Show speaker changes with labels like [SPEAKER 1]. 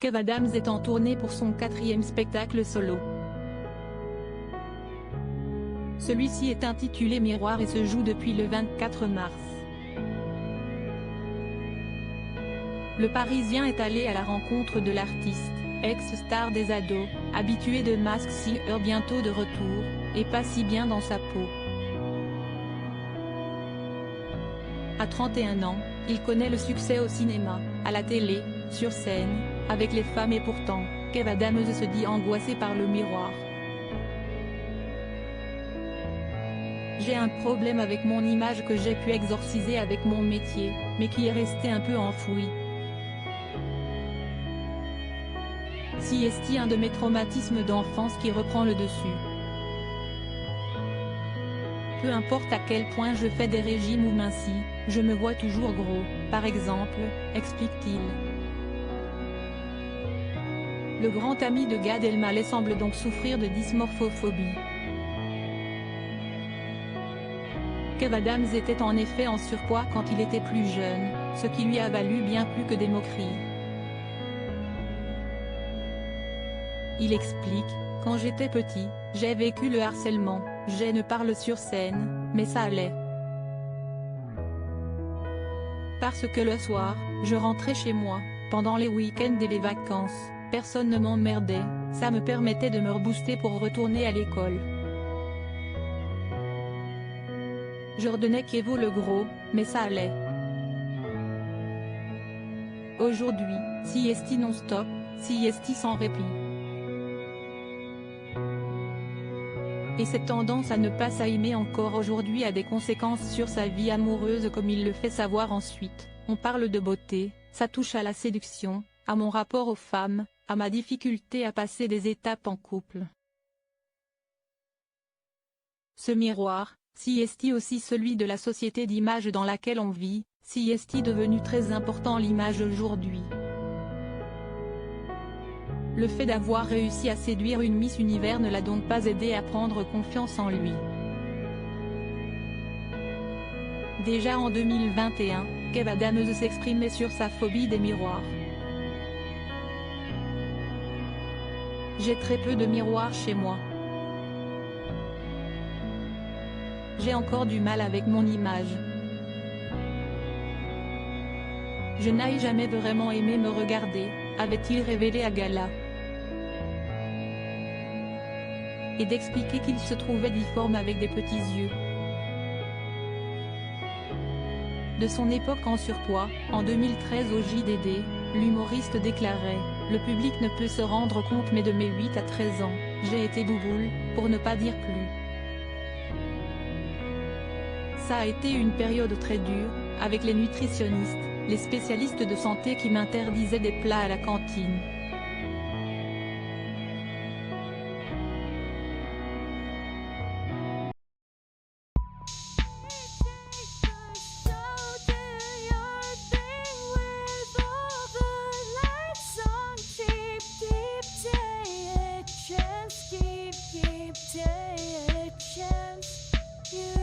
[SPEAKER 1] Kev Adams est en tournée pour son 4e spectacle solo. Celui-ci est intitulé Miroir et se joue depuis le 24 mars. Le Parisien est allé à la rencontre de l'artiste, ex-star des ados, habitué de Masked Singer bientôt de retour, et pas si bien dans sa peau. À 31 ans, il connaît le succès au cinéma, à la télé, sur scène, avec les femmes et pourtant, Kev Adams se dit angoissé par le miroir. J'ai un problème avec mon image que j'ai pu exorciser avec mon métier, mais qui est resté un peu enfoui. Si est un de mes traumatismes d'enfance qui reprend le dessus. Peu importe à quel point je fais des régimes ou mincis, je me vois toujours gros, par exemple, explique-t-il. Le grand ami de Gad Elmaleh semble donc souffrir de dysmorphophobie. Kev Adams était en effet en surpoids quand il était plus jeune, ce qui lui a valu bien plus que des moqueries. Il explique, « Quand j'étais petit, j'ai vécu le harcèlement, je ne parle sur scène, mais ça allait. Parce que le soir, je rentrais chez moi, pendant les week-ends et les vacances, personne ne m'emmerdait, ça me permettait de me rebooster pour retourner à l'école. Je redonnais Kevo le gros, mais ça allait. Aujourd'hui, siesti non-stop, siesti sans répit. Et cette tendance à ne pas s'aimer encore aujourd'hui a des conséquences sur sa vie amoureuse comme il le fait savoir ensuite. On parle de beauté, ça touche à la séduction, à mon rapport aux femmes, à ma difficulté à passer des étapes en couple. Ce miroir, si est aussi celui de la société d'image dans laquelle on vit, si est devenu très important l'image aujourd'hui. Le fait d'avoir réussi à séduire une Miss Univers ne l'a donc pas aidé à prendre confiance en lui. Déjà en 2021, Kev Adams s'exprimait sur sa phobie des miroirs. J'ai très peu de miroirs chez moi. J'ai encore du mal avec mon image. Je n'ai jamais vraiment aimé me regarder, avait-il révélé à Gala. Et d'expliquer qu'il se trouvait difforme avec des petits yeux. De son époque en surpoids, en 2013 au JDD, l'humoriste déclarait « Le public ne peut se rendre compte mais de mes 8 à 13 ans, j'ai été bouboule, pour ne pas dire plus. Ça a été une période très dure, avec les nutritionnistes, les spécialistes de santé qui m'interdisaient des plats à la cantine. »
[SPEAKER 2] Keep taking a chance. You